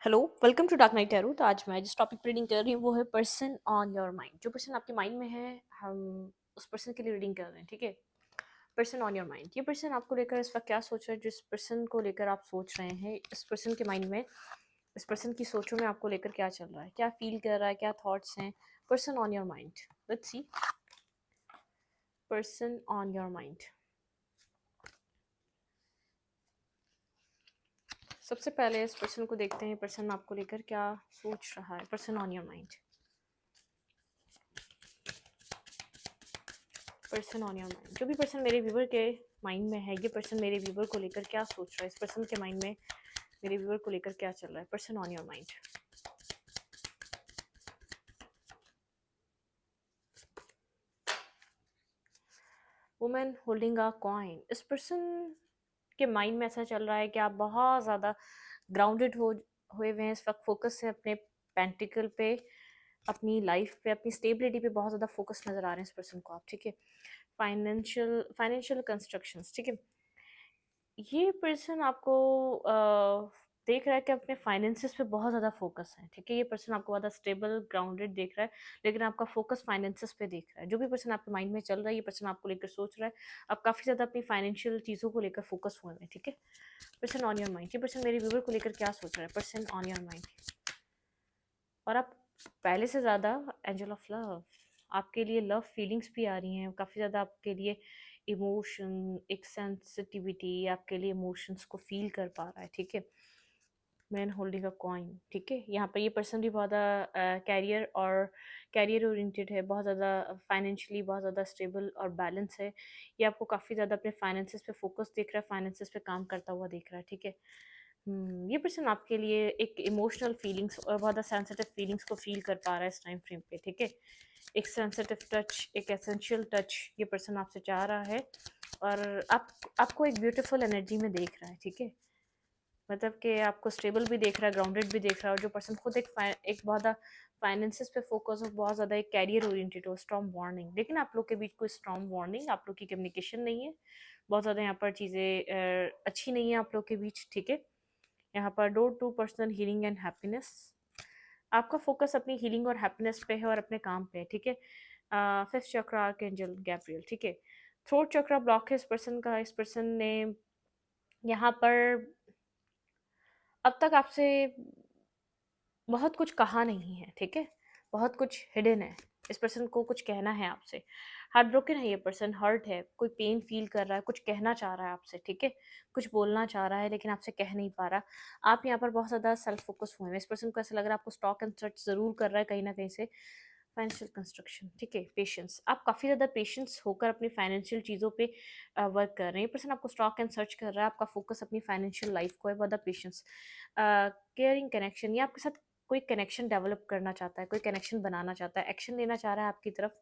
Hello, welcome to Dark Night Tarot. तो आज मैं जिस टॉपिक पे रीडिंग कर रही हूँ वो है पर्सन ऑन योर माइंड। जो पर्सन आपके माइंड में है, हम उस पर्सन के लिए रीडिंग कर रहे हैं, ठीक है। पर्सन ऑन योर माइंड, ये पर्सन आपको लेकर इस वक्त क्या सोच रहा है। जिस पर्सन को लेकर आप सोच रहे हैं, इस पर्सन के माइंड में, इस पर्सन की सोचों में आपको लेकर क्या चल रहा है, क्या फील कर रहा है, क्या थॉट्स हैं। Person on your mind, let's see. Person on your mind. सबसे पहले इस पर्सन को देखते हैं, पर्सन आपको लेकर क्या सोच रहा है। Person on your mind, person on your mind. जो भी पर्सन मेरे व्यूवर के माइंड में है, ये पर्सन मेरे व्यूवर को लेकर क्या सोच रहा है। इस पर्सन के माइंड में मेरे व्यूवर को लेकर क्या चल रहा है। Person on your mind. Women holding a coin. इस पर्सन के माइंड में ऐसा चल रहा है कि आप बहुत ज़्यादा ग्राउंडेड हुए हुए हैं इस वक्त। फोकस है अपने पेंटिकल पे, अपनी लाइफ पे, अपनी स्टेबिलिटी पे बहुत ज़्यादा फोकस नज़र आ रहे हैं इस पर्सन को आप, ठीक है। फाइनेंशियल कंस्ट्रक्शंस, ठीक है। ये पर्सन आपको देख रहा है कि अपने फाइनेंसेस पे बहुत ज़्यादा फोकस है, ठीक है। ये पर्सन आपको ज़्यादा स्टेबल ग्राउंडेड देख रहा है, लेकिन आपका फोकस फाइनेंसेस पे देख रहा है। जो भी पर्सन आपके माइंड में चल रहा है, ये पर्सन आपको लेकर सोच रहा है। आप काफ़ी ज़्यादा अपनी फाइनेंशियल चीज़ों को लेकर फोकस हुए हैं, ठीक है। पर्सन ऑन योर माइंड, ये पर्सन मेरे व्यूवर को लेकर क्या सोच रहा है। Person on your mind. और आप पहले से ज़्यादा एंजल ऑफ लव, आपके लिए लव फीलिंग्स भी आ रही हैं काफ़ी ज़्यादा आपके लिए। इमोशन, एक सेंसिटिविटी, आपके लिए इमोशंस को फील कर पा रहा है, ठीक है। मैन होल्डिंग अ कॉइन, ठीक है। यहाँ पर ये पर्सन भी बहुत ज़्यादा कैरियर ओरिएंटेड है, बहुत ज़्यादा फाइनेंशियली बहुत ज़्यादा स्टेबल और बैलेंस है। ये आपको काफ़ी ज़्यादा अपने फाइनेंसेस पे फोकस देख रहा है, फाइनेंसेस पे काम करता हुआ देख रहा है, ठीक है। ये पर्सन आपके लिए एक इमोशनल फीलिंग्स और बहुत ज़्यादा सेंसिटिव फीलिंग्स को फील कर पा रहा है इस टाइम फ्रेम पे, ठीक है। एक सेंसिटिव टच, एक एसेंशियल टच ये पर्सन आपसे चाह रहा है। और आपको एक ब्यूटीफुल एनर्जी में देख रहा है, ठीक है। मतलब कि आपको स्टेबल भी देख रहा है, ग्राउंडेड भी देख रहा है। और जो पर्सन खुद एक बहुत ज़्यादा फाइनेंसेस पे फोकस हो, बहुत ज़्यादा एक कैरियर ओरिएंटेड हो, स्ट्रॉन्ग वार्निंग। लेकिन आप लोग के बीच कोई स्ट्रॉन्ग वार्निंग, आप लोग की कम्युनिकेशन नहीं है। बहुत ज़्यादा यहाँ पर चीज़ें अच्छी नहीं है आप लोग के बीच, ठीक है। यहाँ पर door to personal healing and happiness. आपका फोकस अपनी हीलिंग और हैप्पीनेस पे है और अपने काम पे है, ठीक है। फिफ्थ चक्र आर्कएंजल गैब्रियल, ठीक है। थ्रोट चक्र ब्लॉक है इस पर्सन का। इस पर्सन ने यहाँ पर अब तक आपसे बहुत कुछ कहा नहीं है, ठीक है। बहुत कुछ हिडन है, इस पर्सन को कुछ कहना है आपसे। हार्ट ब्रोकन है ये पर्सन, हर्ट है, कोई पेन फील कर रहा है, कुछ कहना चाह रहा है आपसे, ठीक है। कुछ बोलना चाह रहा है लेकिन आपसे कह नहीं पा रहा। आप यहाँ पर बहुत ज़्यादा सेल्फ फोकस हुए हैं। इस पर्सन को ऐसा लग रहा है आपको स्टॉक एंड सर्च ज़रूर कर रहा है कहीं ना कहीं से। फाइनेंशियल कंस्ट्रक्शन, ठीक है। पेशेंस, आप काफ़ी ज़्यादा पेशेंस होकर अपनी फाइनेंशियल चीज़ों पे वर्क कर रहे हैं। ये पर्सन आपको स्टॉक एंड सर्च कर रहा है, आपका फोकस अपनी फाइनेंशियल लाइफ को है, बहुत ज़्यादा पेशेंस। केयरिंग कनेक्शन, ये आपके साथ कोई कनेक्शन डेवलप करना चाहता है, कोई कनेक्शन बनाना चाहता है, एक्शन लेना चाह रहा है आपकी तरफ।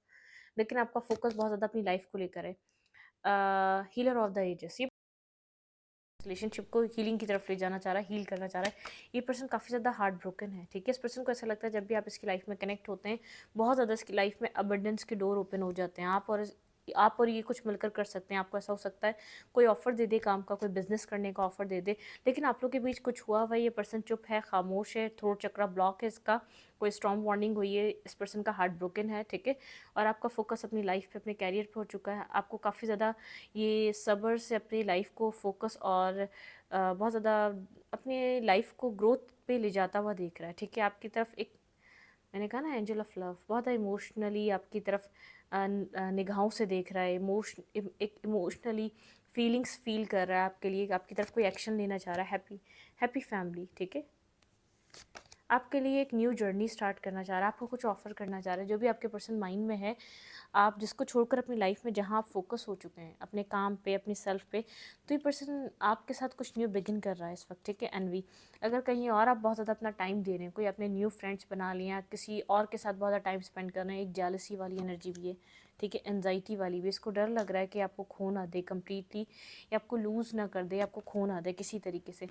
लेकिन आपका फोकस बहुत ज़्यादा अपनी लाइफ को लेकर है। हीलर ऑफ द एजेस, ये रिलेशनशिप को हीलिंग की तरफ ले जाना चाह रहा है, हील करना चाह रहा है। ये पर्सन काफ़ी ज़्यादा हार्ट ब्रोकन है, ठीक है। इस पर्सन को ऐसा लगता है जब भी आप इसकी लाइफ में कनेक्ट होते हैं, बहुत ज़्यादा इसकी लाइफ में अबंडेंस के डोर ओपन हो जाते हैं। आप और ये कुछ मिलकर कर सकते हैं। आपको ऐसा हो सकता है कोई ऑफर दे दे काम का, कोई बिजनेस करने का ऑफर दे दे, लेकिन आप लोग के बीच कुछ हुआ हुआ है। ये पर्सन चुप है, खामोश है, थ्रोट चक्रा ब्लॉक है इसका। कोई स्ट्रॉन्ग वार्निंग हुई है, इस पर्सन का हार्ट ब्रोकन है, ठीक है। और आपका फोकस अपनी लाइफ पे, अपने कैरियर पे हो चुका है। आपको काफ़ी ज़्यादा ये सब्र से अपनी लाइफ को फोकस और बहुत ज़्यादा अपने लाइफ को ग्रोथ पे ले जाता हुआ देख रहा है, ठीक है। आपकी तरफ एक, मैंने कहा ना एंजल ऑफ लव, बहुत इमोशनली आपकी तरफ निगाहों से देख रहा है। एक इमोशनली फीलिंग्स फील कर रहा है आपके लिए, आपकी तरफ कोई एक्शन लेना चाह रहा है। हैप्पी हैप्पी फैमिली, ठीक है। आपके लिए एक न्यू जर्नी स्टार्ट करना चाह रहा है, आपको कुछ ऑफर करना चाह रहा है। जो भी आपके पर्सन माइंड में है, आप जिसको छोड़कर अपनी लाइफ में जहाँ आप फोकस हो चुके हैं अपने काम पे, अपनी सेल्फ पे, तो ये पर्सन आपके साथ कुछ न्यू बिगिन कर रहा है इस वक्त, ठीक है। एनवी, अगर कहीं और आप बहुत ज़्यादा अपना टाइम दे रहे हैं, कोई अपने न्यू फ्रेंड्स बना लिए हैं, किसी और के साथ बहुत ज़्यादा टाइम स्पेंड कर रहे हैं, एक जेलसी वाली एनर्जी भी है, ठीक है। एनजाइटी वाली भी, इसको डर लग रहा है कि आपको खो ना दे कम्प्लीटली, या आपको लूज़ ना कर दे, आपको खो ना दे किसी तरीके से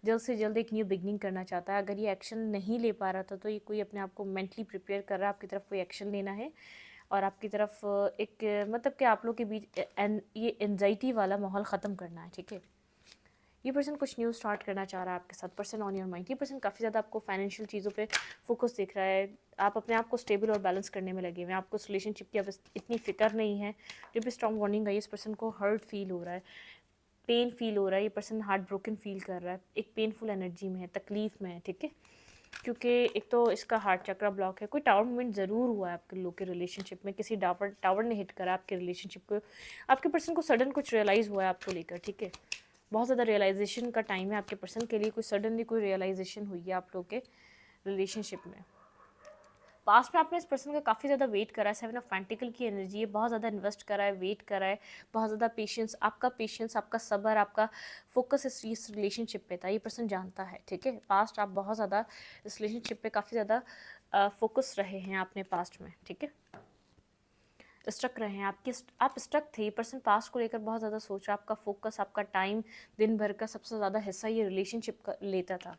जल्द एक न्यू बिगनिंग करना चाहता है। अगर ये एक्शन नहीं ले पा रहा था तो ये कोई अपने आप को मेंटली प्रिपेयर कर रहा है आपकी तरफ कोई एक्शन लेना है। और आपकी तरफ एक मतलब कि आप लोग के बीच ये एनजाइटी वाला माहौल ख़त्म करना है, ठीक है। ये पर्सन कुछ न्यू स्टार्ट करना चाह रहा है आपके साथ, पर्सन ऑन योर माइंड। ये पर्सन काफ़ी ज़्यादा आपको फाइनेंशियल चीज़ों पे फोकस दिख रहा है, आप अपने आप को स्टेबल और बैलेंस करने में लगे हुए हैं, आपको रिलेशनशिप की अब इतनी फिक्र नहीं है। जो भी स्ट्रॉन्ग बॉन्डिंग है, इस पर्सन को हर्ट फील हो रहा है, पेन फील हो रहा है, ये पर्सन हार्ट ब्रोकन फील कर रहा है, एक पेनफुल एनर्जी में है, तकलीफ में है, ठीक है। क्योंकि एक तो इसका हार्ट चक्रा ब्लॉक है, कोई टावर मूवमेंट ज़रूर हुआ है आपके लोग के रिलेशनशिप में, किसी टावर ने हिट करा आपके रिलेशनशिप को, आपके पर्सन को सडन कुछ रियलाइज़ हुआ है आपको लेकर, ठीक है। बहुत ज़्यादा रियलाइजेशन का टाइम है आपके पर्सन के लिए, कोई सडनली कोई रियलाइजेशन हुई है आप लोग के रिलेशनशिप में। पास्ट में आपने इस पर्सन का काफ़ी ज़्यादा वेट करा है, 7 ऑफ पेंटिकल की एनर्जी है, बहुत ज़्यादा इन्वेस्ट करा है, वेट करा है, बहुत ज़्यादा पेशेंस, आपका सब्र, आपका फोकस इस रिलेशनशिप पे था, ये पर्सन जानता है, ठीक है। पास्ट आप बहुत ज़्यादा इस रिलेशनशिप पे काफ़ी ज़्यादा फोकस रहे हैं आपने पास्ट में, ठीक है। स्ट्रक रहे हैं आप स्ट्रक थे, ये पर्सन पास्ट को लेकर बहुत ज़्यादा सोच रहा, आपका फोकस, आपका टाइम, दिन भर का सबसे ज़्यादा हिस्सा ये रिलेशनशिप का लेता था।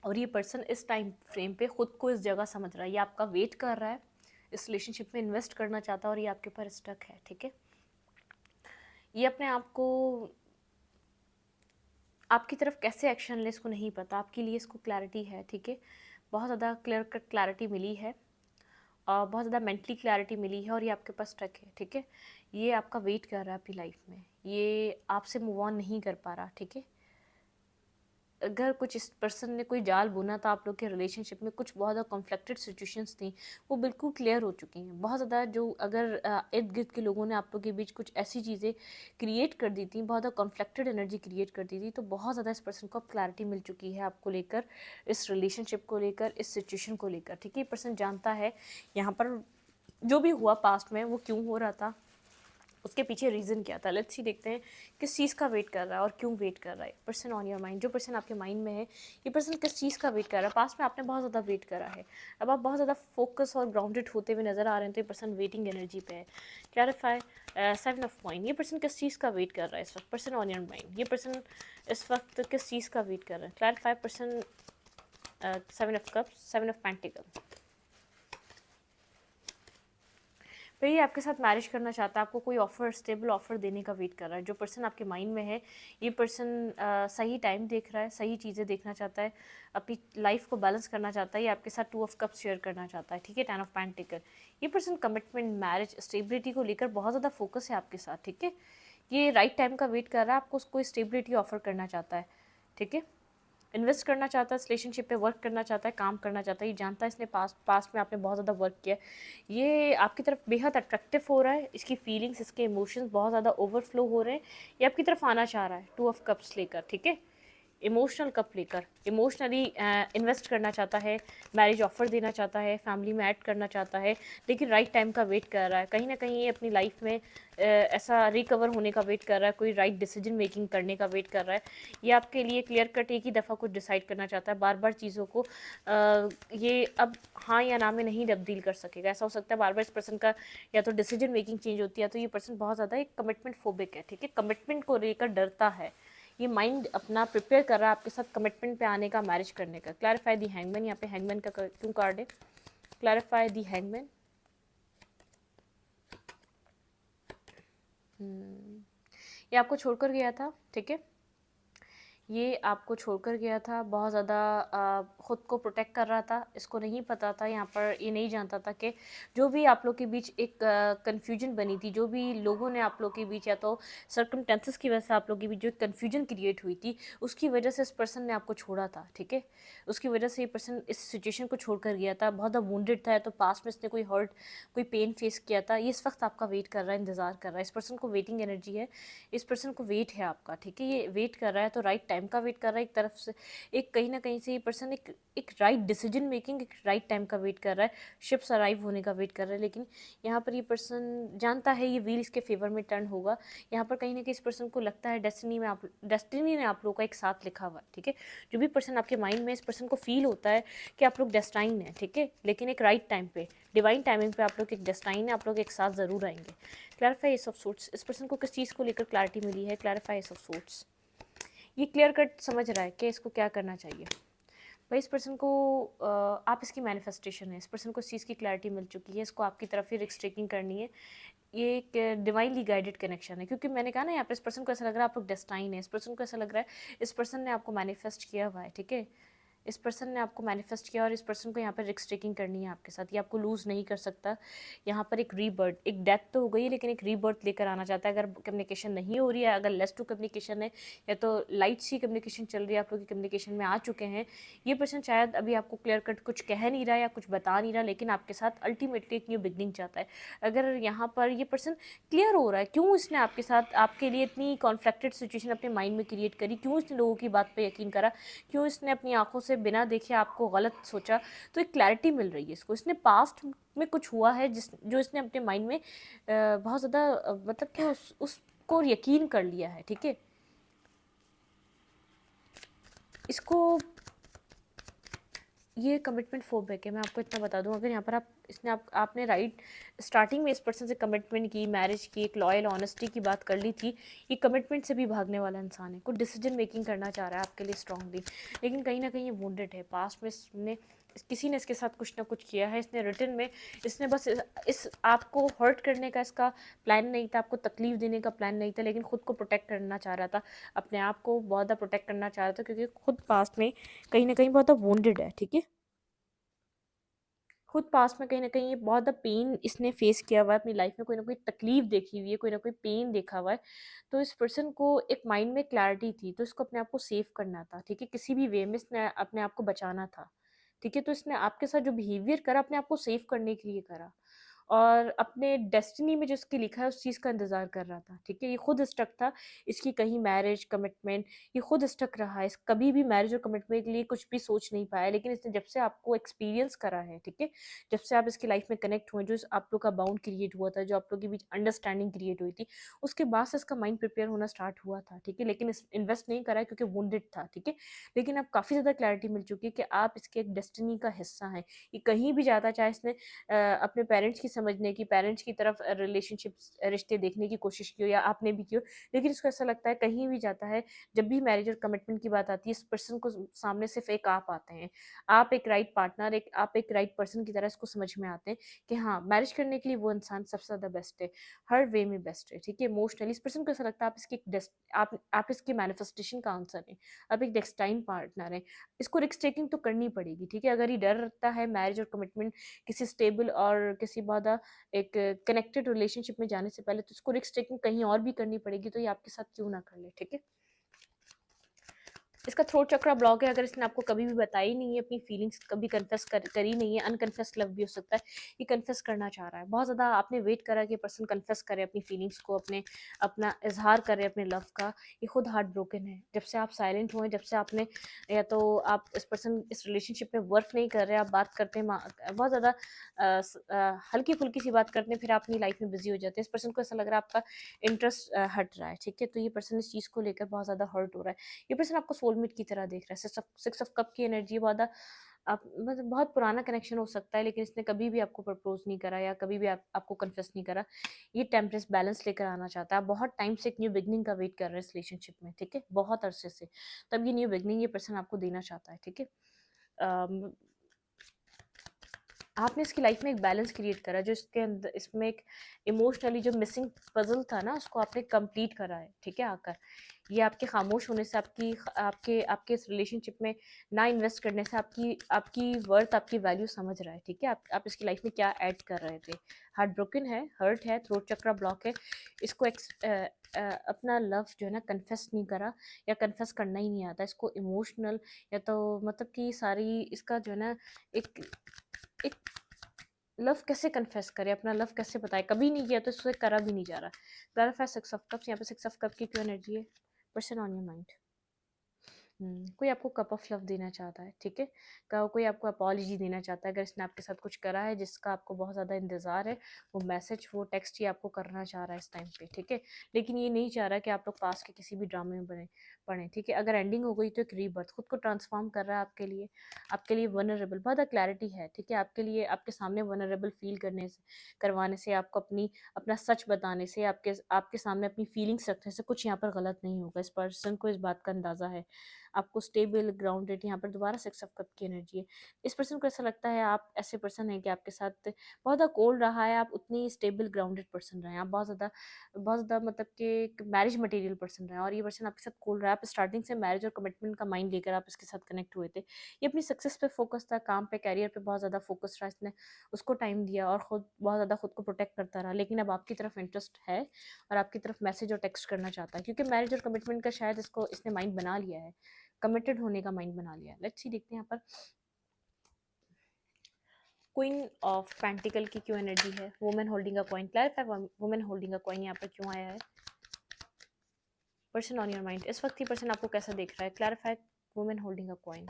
और ये पर्सन इस टाइम फ्रेम पे खुद को इस जगह समझ रहा है, ये आपका वेट कर रहा है, इस रिलेशनशिप में इन्वेस्ट करना चाहता है, और ये आपके ऊपर स्टक है, ठीक है। ये अपने आप को आपकी तरफ कैसे एक्शन ले इसको नहीं पता, आपके लिए इसको क्लैरिटी है, ठीक है। बहुत ज़्यादा क्लियर कट क्लैरिटी मिली है, बहुत ज़्यादा मेंटली क्लैरिटी मिली है, और ये आपके पास स्टक है, ठीक है। ये आपका वेट कर रहा है अपनी लाइफ में, ये आपसे मूव ऑन नहीं कर पा रहा, ठीक है। अगर कुछ इस पर्सन ने कोई जाल बुना था आप लोग के रिलेशनशिप में, कुछ बहुत ज़्यादा कॉन्फ्लिक्टेड सिचुएशंस थी, वो बिल्कुल क्लियर हो चुकी हैं। बहुत ज़्यादा जो अगर इर्द गिर्द के लोगों ने आप लोग के बीच कुछ ऐसी चीज़ें क्रिएट कर दी थी, बहुत ज़्यादा कॉन्फ्लिक्टेड एनर्जी क्रिएट कर दी थी, तो बहुत ज़्यादा इस पर्सन को अब क्लैरिटी मिल चुकी है आपको लेकर, इस रिलेशनशिप को लेकर, इस सिचुएशन को लेकर, ठीक है। ये पर्सन जानता है यहाँ पर जो भी हुआ पास्ट में वो क्यों हो रहा था, उसके पीछे रीज़न क्या था। लेट्स सी देखते हैं किस चीज़ का वेट कर रहा है और क्यों वेट कर रहा है। पर्सन ऑन योर माइंड, जो पर्सन आपके माइंड में है, ये पर्सन किस चीज़ का वेट कर रहा है। पास्ट में आपने बहुत ज़्यादा वेट करा है, अब आप बहुत ज़्यादा फोकस और ग्राउंडेड होते हुए नज़र आ रहे हैं, तो ये पर्सन वेटिंग एनर्जी पे है। क्लैरिफाई 7 ऑफ पॉइंट, ये पर्सन किस चीज़ का वेट कर रहा है इस वक्त। पर्सन ऑन योर माइंड, ये पर्सन इस वक्त किस चीज़ का वेट कर रहा है। Clarify person 7 of cups, 7 of pentacle. फिर ये आपके साथ मैरिज करना चाहता है, आपको कोई ऑफ़र, स्टेबल ऑफ़र देने का वेट कर रहा है। जो पर्सन आपके माइंड में है, ये पर्सन सही टाइम देख रहा है, सही चीज़ें देखना चाहता है, अपनी लाइफ को बैलेंस करना चाहता है, ये आपके साथ 2 ऑफ कप्स शेयर करना चाहता है, ठीक है। 10 ऑफ पेंटिकल, ये पर्सन कमिटमेंट, मैरिज, स्टेबिलिटी को लेकर बहुत ज़्यादा फोकस है आपके साथ, ठीक है। ये राइट टाइम का वेट कर रहा है, आपको कोई स्टेबिलिटी ऑफ़र करना चाहता है, ठीक है। इन्वेस्ट करना चाहता है, रिलेशनशिप पे वर्क करना चाहता है, काम करना चाहता है। ये जानता है इसने पास्ट में आपने बहुत ज़्यादा वर्क किया है, ये आपकी तरफ बेहद अट्रैक्टिव हो रहा है, इसकी फीलिंग्स, इसके इमोशंस बहुत ज़्यादा ओवरफ्लो हो रहे हैं, ये आपकी तरफ आना चाह रहा है 2 ऑफ कप्स लेकर, ठीक है। इमोशनल कप लेकर, इमोशनली इन्वेस्ट करना चाहता है, मैरिज ऑफ़र देना चाहता है, फैमिली में ऐड करना चाहता है, लेकिन राइट टाइम का वेट कर रहा है। कहीं ना कहीं ये अपनी लाइफ में ऐसा रिकवर होने का वेट कर रहा है, कोई राइट डिसीजन मेकिंग करने का वेट कर रहा है। ये आपके लिए क्लियर कट एक ही दफ़ा कुछ डिसाइड करना चाहता है, बार बार चीज़ों को ये अब हाँ या ना में नहीं तब्दील कर सकेगा। ऐसा हो सकता है बार बार इस पर्सन का या तो डिसीजन मेकिंग चेंज होती है, तो ये पर्सन बहुत ज़्यादा एक कमिटमेंट फोबिक है, ठीक है। कमिटमेंट को लेकर डरता है, ये माइंड अपना प्रिपेयर कर रहा है आपके साथ कमिटमेंट पे आने का, मैरिज करने का। क्लैरिफाई दी हैंगमैन, यहाँ पे हैंगमैन का क्यों कार्ड है। क्लैरिफाई दी हैंगमैन, ये आपको छोड़कर गया था, ठीक है। ये आपको छोड़कर गया था, बहुत ज़्यादा ख़ुद को प्रोटेक्ट कर रहा था, इसको नहीं पता था यहाँ पर, ये नहीं जानता था कि जो भी आप लोग के बीच एक कन्फ्यूजन बनी थी, जो भी लोगों ने आप लोग के बीच या तो सर्कमटेंसेस की वजह से आप लोग के बीच जो कन्फ्यूजन क्रिएट हुई थी, उसकी वजह से इस पर्सन ने आपको छोड़ा था, ठीक है। उसकी वजह से ये पर्सन इस सिचुएशन को छोड़ कर गया था, बहुत ज़्यादा वुंडेड था, या तो पास्ट में इसने कोई हर्ट, कोई पेन फेस किया था, ये इस वक्त आपका वेट कर रहा है, इंतज़ार कर रहा है। इस पर्सन को वेटिंग एनर्जी है, इस पर्सन को वेट है आपका, ठीक है। ये वेट कर रहा है, तो राइट टाइम का वेट कर रहा है एक तरफ से, एक कहीं ना कहीं से ये पर्सन एक राइट डिसीजन मेकिंग, एक राइट टाइम का वेट कर रहा है, शिप्स अराइव होने का वेट कर रहा है। लेकिन यहाँ पर ये पर्सन जानता है ये व्हील इसके फेवर में टर्न होगा। यहाँ पर कहीं ना कहीं इस पर्सन को लगता है डेस्टिनी ने आप लोगों का एक साथ लिखा हुआ है, ठीक है। जो भी पर्सन आपके माइंड में, इस पर्सन को फील होता है कि आप लोग डेस्टाइन है, ठीक है। लेकिन एक राइट टाइम पे, डिवाइन टाइमिंग पे आप लोग एक डेस्टाइन है, आप लोग एक साथ ज़रूर आएंगे। क्लैरिफाई एस ऑफ सोर्ट्स, इस पर्सन को किस चीज़ को लेकर क्लैरिटी मिली है। क्लैरिफाई एस ऑफ सोर्ट्स, ये क्लियर कट समझ रहा है कि इसको क्या करना चाहिए। भाई इस पर्सन को आप इसकी मैनिफेस्टेशन है, इस पर्सन को इस चीज़ की क्लैरिटी मिल चुकी है, इसको आपकी तरफ ही रिक्स टेकिंग करनी है। ये एक डिवाइनली गाइडेड कनेक्शन है, क्योंकि मैंने कहा ना यहाँ पे इस पर्सन को ऐसा लग रहा है आप लोग डेस्टाइन है, इस पर्सन को ऐसा लग रहा है इस पर्सन ने आपको मैनिफेस्ट किया हुआ है, ठीक है। इस पर्सन ने आपको मैनिफेस्ट किया और इस पर्सन को यहाँ पर रिक्स टेकिंग करनी है आपके साथ, ये आपको लूज़ नहीं कर सकता। यहाँ पर एक रीबर्थ, एक डेथ तो हो गई है लेकिन एक रीबर्थ लेकर आना चाहता है। अगर कम्युनिकेशन नहीं हो रही है, अगर लेस टू कम्युनिकेशन है या तो लाइट सी कम्युनिकेशन चल रही है, आप लोग की कम्युनिकेशन में आ चुके हैं, ये पर्सन शायद अभी आपको क्लियर कट कुछ कह नहीं रहा या कुछ बता नहीं रहा, लेकिन आपके साथ अल्टीमेटली एक न्यू बिगनिंग चाहता है। अगर यहाँ पर ये पर्सन क्लियर हो रहा है क्यों इसने आपके साथ आपके लिए इतनी कॉन्फ्लिक्टेड सिचुएशन अपने माइंड में क्रिएट करी, क्यों इसने लोगों की बात पे यकीन करा, क्यों इसने अपनी आंखों से बिना देखे आपको गलत सोचा, तो एक क्लैरिटी मिल रही है इसको। इसने पास्ट में कुछ हुआ है जो इसने अपने माइंड में बहुत ज़्यादा मतलब कि उसको यकीन कर लिया है, ठीक है। इसको ये कमिटमेंट फोबिक है, मैं आपको इतना बता दूं। अगर यहाँ पर आपने राइट स्टार्टिंग में इस पर्सन से कमिटमेंट की, मैरिज की, एक लॉयल ऑनेस्टी की बात कर ली थी, ये कमिटमेंट से भी भागने वाला इंसान है, कुछ डिसीजन मेकिंग करना चाह रहा है आपके लिए स्ट्रांगली, लेकिन कहीं ना कहीं ये वुंडेड है। पास्ट में इसने किसी ने इसके साथ कुछ ना कुछ किया है, इसने रिटर्न में इसने बस इस आपको हर्ट करने का इसका प्लान नहीं था, आपको तकलीफ देने का प्लान नहीं था, लेकिन खुद को प्रोटेक्ट करना चाह रहा था, अपने आप को बहुत ज़्यादा प्रोटेक्ट करना चाह रहा था, क्योंकि खुद पास्ट में कहीं ना कहीं बहुत ज़्यादा वुंडेड है, ठीक है। खुद पास्ट में कहीं न कहीं ये बहुत ज़्यादा पेन इसने फेस किया हुआ है अपनी लाइफ में, कोई ना कोई तकलीफ देखी हुई है, कोई ना कोई पेन देखा हुआ है। तो इस पर्सन को एक माइंड में क्लैरिटी थी, तो इसको अपने आप को सेव करना था, ठीक है? किसी भी वे में इसने अपने आप को बचाना था, ठीक है? तो इसने आपके साथ जो बिहेवियर करा, अपने आप को सेव करने के लिए करा और अपने डेस्टिनी में जो इसके लिखा है, उस चीज़ का इंतज़ार कर रहा था, ठीक है? ये खुद स्टक था, इसकी कहीं मैरिज, कमिटमेंट, ये खुद स्टक रहा है। इस कभी भी मैरिज और कमिटमेंट के लिए कुछ भी सोच नहीं पाया, लेकिन इसने जब से आपको एक्सपीरियंस करा है, ठीक है? जब से आप इसकी लाइफ में कनेक्ट हुए, जो आप लोग का बाउंड क्रिएट हुआ था, जो आप लोग के बीच अंडरस्टैंडिंग क्रिएट हुई थी, उसके बाद से इसका माइंड प्रिपेयर होना स्टार्ट हुआ था, ठीक है? लेकिन इस इन्वेस्ट नहीं करा है क्योंकि वुंडेड था, ठीक है? लेकिन अब काफ़ी ज़्यादा क्लैरिटी मिल चुकी है कि आप इसके एक डेस्टिनी का हिस्सा हैं। ये कहीं भी जाता, चाहे इसने अपने पेरेंट्स की समझने की, पेरेंट्स की तरफ रिलेशनशिप्स रिश्ते देखने की कोशिश की हो या आपने भी की हो, लेकिन इसको ऐसा लगता है कहीं भी जाता है, जब भी मैरिज और कमिटमेंट की बात आती है, इस पर्सन को सामने सिर्फ एक आप आते हैं। आप एक राइट पार्टनर, आप एक राइट पर्सन की तरह इसको समझ में आते हैं कि हाँ, मैरिज करने के लिए वो इंसान सबसे ज़्यादा बेस्ट है, हर वे में बेस्ट है, ठीक है? इमोशनली इस पर्सन को ऐसा लगता है आप इसकी मैनिफेस्टेशन का आंसर हैं, आप एक डेस्टाइन पार्टनर हैं। इसको रिस्क टेकिंग तो करनी पड़ेगी, ठीक है? अगर ये डर रखता है मैरिज और कमिटमेंट किसी स्टेबल और किसी बहुत एक कनेक्टेड रिलेशनशिप में जाने से पहले, तो उसको रिस्क टेकिंग कहीं और भी करनी पड़ेगी, तो ये आपके साथ क्यों ना कर ले, ठीक है? इसका थ्रोट चक्रा ब्लॉक है। अगर इसने आपको कभी भी बताई नहीं है, अपनी फीलिंग्स कभी कन्फेस करी नहीं है, अनकन्फेस्ड लव भी हो सकता है, ये कन्फेस करना चाह रहा है। बहुत ज़्यादा आपने वेट करा कि पर्सन कन्फेस करे अपनी फीलिंग्स को, अपना इजहार करे अपने लव का। ये खुद हार्ट ब्रोकन है। जब से आप साइलेंट हुए, जब से आपने या तो आप इस रिलेशनशिप में वर्क नहीं कर रहे, आप बात करते हैं बहुत ज़्यादा हल्की फुल्की सी बात करते हैं, फिर आप अपनी लाइफ में बिजी हो जाते हैं। इस पर्सन को ऐसा लग रहा है आपका इंटरेस्ट हट रहा है, ठीक है? तो ये पर्सन इस चीज़ को लेकर बहुत ज़्यादा हर्ट हो रहा है। ये पर्सन आपको सोलमेट की तरह देख रहा है। सिक्स ऑफ कप की एनर्जी वाला आप मतलब बहुत पुराना कनेक्शन हो सकता है, लेकिन इसने कभी भी आपको प्रपोज नहीं करा या कभी भी आपको कन्फेस नहीं करा। ये टेम्परेंस बैलेंस लेकर आना चाहता है। आप बहुत टाइम से एक न्यू बिगनिंग का वेट कर रहे हैं इस रिलेशनशिप में, ठीक है? बहुत अरसे से। तब ये न्यू बिगनिंग ये पर्सन आपको देना चाहता है, ठीक है? अम, आपने इसकी लाइफ में एक बैलेंस क्रिएट करा, जो इसके अंदर इसमें एक इमोशनली जो मिसिंग पजल था ना, उसको आपने कंप्लीट करा है, ठीक है? आकर ये आपके खामोश होने से, आपके आपके इस रिलेशनशिप में ना इन्वेस्ट करने से आपकी वर्थ, आपकी वैल्यू समझ रहा है, ठीक है? आप इसकी लाइफ में क्या ऐड कर रहे थे। हार्ट ब्रोकन है, हर्ट है, थ्रोट चक्रा ब्लॉक है। इसको अपना लव जो है ना कन्फेस नहीं करा या कन्फेस करना ही नहीं आता इसको। इमोशनल या तो मतलब कि सारी इसका जो है ना एक एक लव कैसे कन्फेस करे, अपना लव कैसे बताए, कभी नहीं किया तो इससे करा भी नहीं जा रहा। क्लैरिफाई सिक्स ऑफ कप्स, यहाँ पे सिक्स ऑफ कप की क्यों एनर्जी है? Person on your mind. कोई आपको कप ऑफ लव देना चाहता है, ठीक है? कोई आपको अपॉलॉजी देना चाहता है। अगर इसने आपके साथ कुछ करा है जिसका आपको बहुत ज़्यादा इंतज़ार है, वो मैसेज, वो टेक्स्ट ही आपको करना चाह रहा है इस टाइम पे, ठीक है? लेकिन ये नहीं चाह रहा कि आप लोग पास के किसी भी ड्रामे में पड़ें, ठीक है? अगर एंडिंग हो गई तो एक रीबर्थ, खुद को ट्रांसफॉर्म कर रहा है आपके लिए वनरेबल, बहुत ज़्यादा क्लैरिटी है, ठीक है? आपके लिए आपके सामने वनरेबल फील करवाने से, आपको अपना सच बताने से, आपके सामने अपनी फीलिंग्स रखने से कुछ यहाँ पर गलत नहीं होगा। इस पर्सन को इस बात का अंदाज़ा है। आपको स्टेबल ग्राउंडेड, यहाँ पर दोबारा 6 ऑफ कप की एनर्जी है। इस पर्सन को ऐसा लगता है आप ऐसे पर्सन हैं कि आपके साथ बहुत ज़्यादा कोल्ड रहा है, आप उतनी स्टेबल ग्राउंडेड पर्सन रहे हैं, आप बहुत ज़्यादा मतलब कि एक मैरिज मटेरियल पर्सन रहे हैं, और ये पर्सन आपके साथ कोल्ड रहा है। आप स्टार्टिंग से मैरिज और कमिटमेंट का माइंड लेकर आप इसके साथ कनेक्ट हुए थे। ये अपनी सक्सेस पे फोकस था, काम पे, कैरियर पे बहुत ज़्यादा फोकस रहा, इसने उसको टाइम दिया और खुद बहुत ज़्यादा खुद को प्रोटेक्ट करता रहा। लेकिन अब आपकी तरफ इंटरेस्ट है और आपकी तरफ मैसेज और टेक्स्ट करना चाहता है, क्योंकि मैरिज और कमिटमेंट का शायद इसने माइंड बना लिया है, कमिटेड होने का माइंड बना लिया है। लेट्स सी, देखते हैं यहाँ पर क्वीन ऑफ पेंटिकल की क्यों एनर्जी है। Women holding a coin, clarify women holding a coin यहाँ पर क्यों आया है। पर्सन ऑन योर माइंड, इस वक्त ही पर्सन आपको कैसा देख रहा है। Clarify women holding a coin.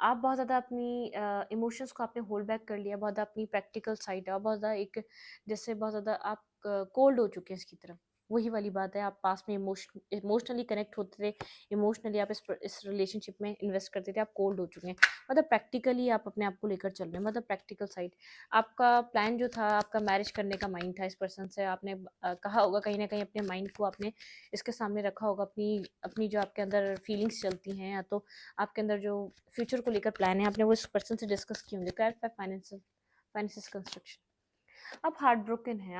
आप बहुत ज़्यादा अपनी इमोशंस को आपने होल्ड बैक कर लिया, बहुत ज़्यादा अपनी प्रैक्टिकल साइड है, बहुत ज़्यादा एक जैसे बहुत ज़्यादा आप कोल्ड हो चुके हैं इसकी तरफ। वही वाली बात है, आप पास में इमोशनली कनेक्ट होते थे, इमोशनली आप इस रिलेशनशिप में इन्वेस्ट करते थे, आप कोल्ड हो चुके हैं। मतलब प्रैक्टिकली आप अपने आप को लेकर चल रहे हैं, मतलब प्रैक्टिकल साइड। आपका प्लान जो था, आपका मैरिज करने का माइंड था इस पर्सन से, आपने कहा होगा कहीं ना कहीं अपने माइंड को आपने इसके सामने रखा होगा, अपनी अपनी जो आपके अंदर फीलिंग्स चलती हैं, या तो आपके अंदर जो फ्यूचर को लेकर प्लान है, आपने वो इस पर्सन से डिस्कस किए होंगे। Clarify finances construction. आप हार्ट ब्रोकन हैं,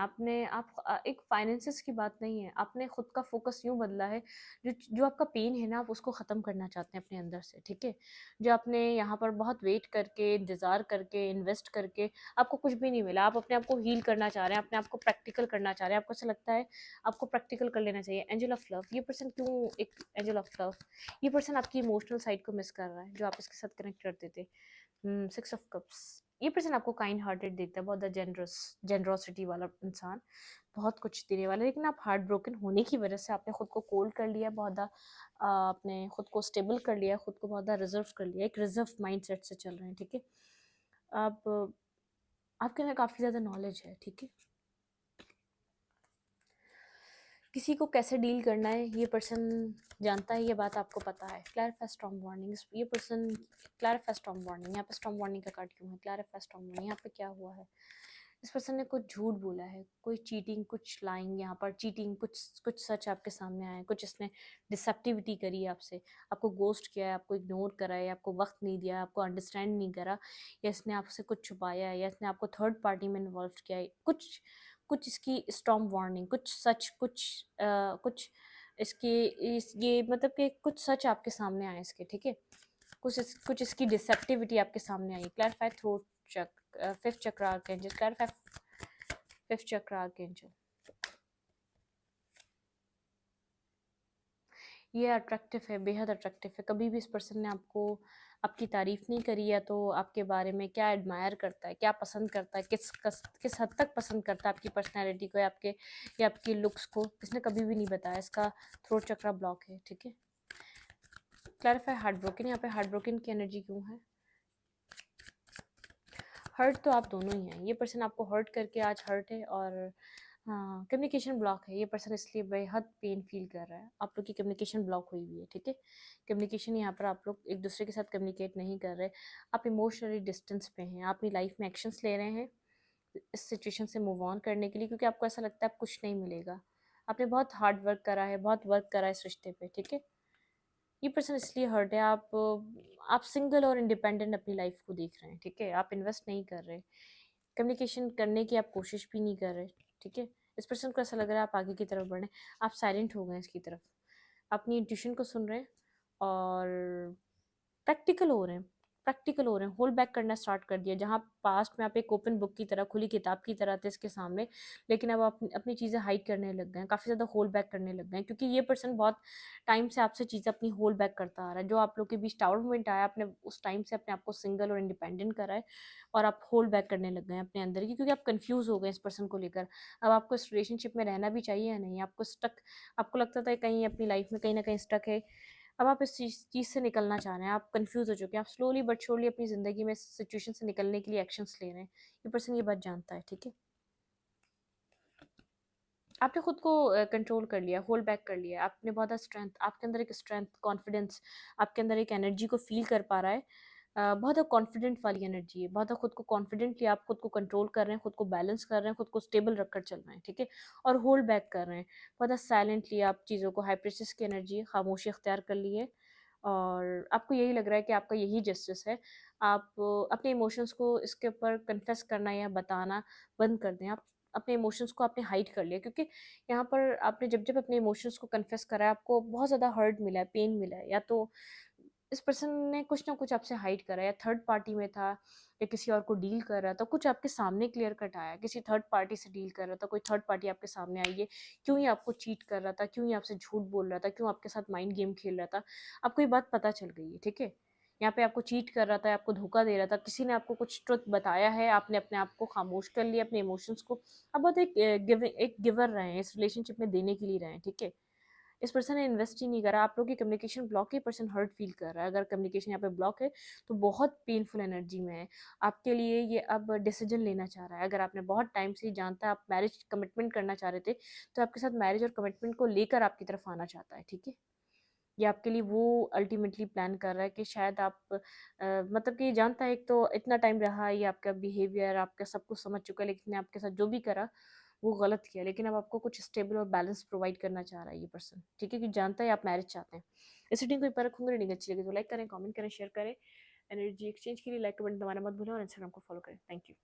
एक फाइनेंसिस की बात नहीं है, आपने खुद का फोकस यूं बदला है, जो आपका पेन है ना, आप उसको ख़त्म करना चाहते हैं अपने अंदर से, ठीक है। जो आपने यहाँ पर बहुत वेट करके, इंतज़ार करके, इन्वेस्ट करके आपको कुछ भी नहीं मिला, आप अपने आप को हील करना चाह रहे हैं, अपने आप को प्रैक्टिकल करना चाह रहे हैं। आपको ऐसा लगता है आपको प्रैक्टिकल कर लेना चाहिए। एंजल ऑफ लव, ये पर्सन क्यों एक एंजल ऑफ लव, ये पर्सन आपकी इमोशनल साइड को मिस कर रहा है, जो आप इसके साथ कनेक्ट करते थे। 6 ऑफ कप्स, ये पर्सन आपको काइंड हार्टेड देखता है, बहुत ज़्यादा जेनरोसिटी वाला इंसान, बहुत कुछ देने वाला है। लेकिन आप हार्ट ब्रोकन होने की वजह से आपने खुद को कोल्ड कर लिया, बहुत ज़्यादा आपने खुद को स्टेबल कर लिया, खुद को बहुत ज़्यादा रिजर्व कर लिया, एक रिजर्व माइंड सेट से चल रहे हैं, ठीक है। आप आपके अंदर काफ़ी ज़्यादा नॉलेज है, ठीक है। किसी को कैसे डील करना है ये पर्सन जानता है, ये बात आपको पता है। क्लैरिफाई स्टॉर्म वार्निंग, ये पर्सन क्लैरिफाई स्टॉर्म वार्निंग, यहाँ पे स्टॉर्म वार्निंग का कार्ड क्यों है। क्लैरिफाई स्टॉर्म वार्निंग, यहाँ पे क्या हुआ है। इस पर्सन ने कुछ झूठ बोला है, कोई चीटिंग, कुछ लाइंग, यहाँ पर चीटिंग, कुछ कुछ सच आपके सामने आया है, कुछ इसने डिसेप्टिविटी करी है आपसे, आपको गोस्ट किया है, आपको इग्नोर करा है, आपको वक्त नहीं दिया, आपको अंडरस्टैंड नहीं करा, या इसने आपसे कुछ छुपाया है, या इसने आपको थर्ड पार्टी में इन्वॉल्व किया है। कुछ कुछ इसकी स्टॉर्म वार्निंग, कुछ सच, कुछ इसके ये मतलब कि कुछ सच आपके सामने आए इसके, ठीक है। कुछ इसकी डिसेप्टिविटी आपके सामने आई। क्लैरिफाई थ्रोट चक्र, फिफ्थ चक्र आर्कएंजल। क्लैरिफाई फिफ्थ चक्र आर्कएंजल। ये अट्रैक्टिव है, बेहद अट्रैक्टिव है। कभी भी इस पर्सन ने आपको आपकी तारीफ नहीं करी है, तो आपके बारे में क्या एडमायर करता है, क्या पसंद करता है, किस हद तक पसंद करता है आपकी पर्सनैलिटी को, या आपकी लुक्स को, इसने कभी भी नहीं बताया। इसका थ्रोट चक्रा ब्लॉक है, ठीक है। क्लैरिफाई हार्ट ब्रोकन, यहाँ पे हार्ट ब्रोकन की एनर्जी क्यों है। हर्ट तो आप दोनों ही हैं, ये पर्सन आपको हर्ट करके आज हर्ट है, और हाँ, कम्युनिकेशन ब्लॉक है। ये पर्सन इसलिए बेहद पेन फील कर रहा है, आप लोग की कम्युनिकेशन ब्लॉक हुई हुई है, ठीक है। कम्युनिकेशन यहाँ पर आप लोग एक दूसरे के साथ कम्युनिकेट नहीं कर रहे, आप इमोशनली डिस्टेंस पे हैं, आप अपनी लाइफ में एक्शंस ले रहे हैं इस सिचुएशन से मूव ऑन करने के लिए, क्योंकि आपको ऐसा लगता है अब कुछ नहीं मिलेगा। आपने बहुत हार्ड वर्क करा है, बहुत वर्क करा है इस रिश्ते पे, ठीक है। ये पर्सन इसलिए हर्ट है, आप सिंगल और इंडिपेंडेंट अपनी लाइफ को देख रहे हैं, ठीक है। आप इन्वेस्ट नहीं कर रहे, कम्युनिकेशन करने की आप कोशिश भी नहीं कर रहे, ठीक है। इस पर्सन को ऐसा लग रहा है आप आगे की तरफ बढ़ रहे हैं, आप साइलेंट हो गए इसकी तरफ, अपनी इंट्यूशन को सुन रहे हैं, और प्रैक्टिकल हो रहे हैं, होल्ड बैक करना स्टार्ट कर दिया। जहाँ पास्ट में आप एक ओपन बुक की तरह, खुली किताब की तरह थे इसके सामने, लेकिन अब आप अपनी चीज़ें हाइड करने लग गए हैं, काफ़ी ज़्यादा होल्ड बैक करने लग गए हैं, क्योंकि ये पर्सन बहुत टाइम से आपसे चीज़ें अपनी होल्ड बैक करता आ रहा है। जो आप लोग के बीच टावर मोमेंट आया, आपने उस टाइम से अपने आप को सिंगल और इंडिपेंडेंट करा है, और आप होल्ड बैक करने लग गए हैं अपने अंदर की, क्योंकि आप कंफ्यूज हो गए इस पर्सन को लेकर। अब आपको इस रिलेशनशिप में रहना भी चाहिए या नहीं, आपको लगता था कहीं अपनी लाइफ में कहीं ना कहीं स्टक है। अब आप इस चीज़ से निकलना चाह रहे हैं, आप कंफ्यूज हो चुके हैं, आप स्लोली बट श्योरली अपनी ज़िंदगी में इस सिचुएशन से निकलने के लिए एक्शंस ले रहे हैं। ये पर्सन ये बात जानता है, ठीक है। आपने खुद को कंट्रोल कर लिया, होल्ड बैक कर लिया, आपने बहुत स्ट्रेंथ, आपके अंदर एक स्ट्रेंथ, कॉन्फिडेंस, आपके अंदर एक एनर्जी को फील कर पा रहा है। बहुत कॉन्फिडेंट वाली एनर्जी है, बहुत खुद को कॉन्फिडेंटली आप खुद को कंट्रोल कर रहे हैं, खुद को बैलेंस कर रहे हैं, खुद को स्टेबल रखकर चल रहे हैं, ठीक है? और होल्ड बैक कर रहे हैं। बहुत साइलेंटली आप चीज़ों को, हाई प्रेशर की एनर्जी, खामोशी अख्तियार कर ली है और आपको यही लग रहा है कि आपका यही जस्टिस है। आप अपने इमोशंस को इसके ऊपर कन्फेस करना या बताना बंद कर दें। आप अपने इमोशंस को आपने हाइड कर लिया, क्योंकि यहाँ पर आपने जब-जब अपने इमोशंस को कन्फेस करा है, आपको बहुत ज़्यादा हर्ट मिला है, पेन मिला है, या तो इस पर्सन ने कुछ ना कुछ आपसे हाइड करा, या थर्ड पार्टी में था, या किसी और को डील कर रहा था, कुछ आपके सामने क्लियर कट आया, किसी थर्ड पार्टी से डील कर रहा था, कोई थर्ड पार्टी आपके सामने आई है, क्यों ही आपको चीट कर रहा था, क्यों ही आपसे झूठ बोल रहा था, क्यों आपके साथ माइंड गेम खेल रहा था, आपको ये बात पता चल गई है, ठीक है? यहाँ पे आपको चीट कर रहा था, आपको धोखा दे रहा था, किसी ने आपको कुछ ट्रुथ बताया है, आपने अपने आप को खामोश कर लिया, अपने इमोशंस को। आप बहुत एक गिवर रहे हैं, इस रिलेशनशिप में देने के लिए रहे हैं, ठीक है? इस पर्सन ने इन्वेस्ट ही नहीं करा, आप लोग की कम्युनिकेशन ब्लॉक है, पर्सन हर्ट फील कर रहा है। अगर कम्युनिकेशन यहाँ पे ब्लॉक है तो बहुत पेनफुल एनर्जी में है। आपके लिए ये अब डिसीजन लेना चाह रहा है। अगर आपने बहुत टाइम से ही जानता है, आप मैरिज कमिटमेंट करना चाह रहे थे, तो आपके साथ मैरिज और कमिटमेंट को लेकर आपकी तरफ आना चाहता है, ठीक है? ये आपके लिए वो अल्टीमेटली प्लान कर रहा है कि शायद आप मतलब कि जानता है, एक तो इतना टाइम रहा, ये आपका बिहेवियर, आपका सब कुछ समझ चुका है, लेकिन आपके साथ जो भी करा वो गलत किया, लेकिन अब आपको कुछ स्टेबल और बैलेंस प्रोवाइड करना चाह रहा है ये पर्सन, ठीक है? कि जानता है आप मैरिज चाहते हैं। इस रीडिंग को ऊपर रखूंगी। रीडिंग अच्छी लगी तो लाइक करें, कमेंट करें, शेयर करें। एनर्जी एक्सचेंज के लिए लाइक का बटन दबाना मत भूलें और इंस्टाग्राम को फॉलो करें। Thank you.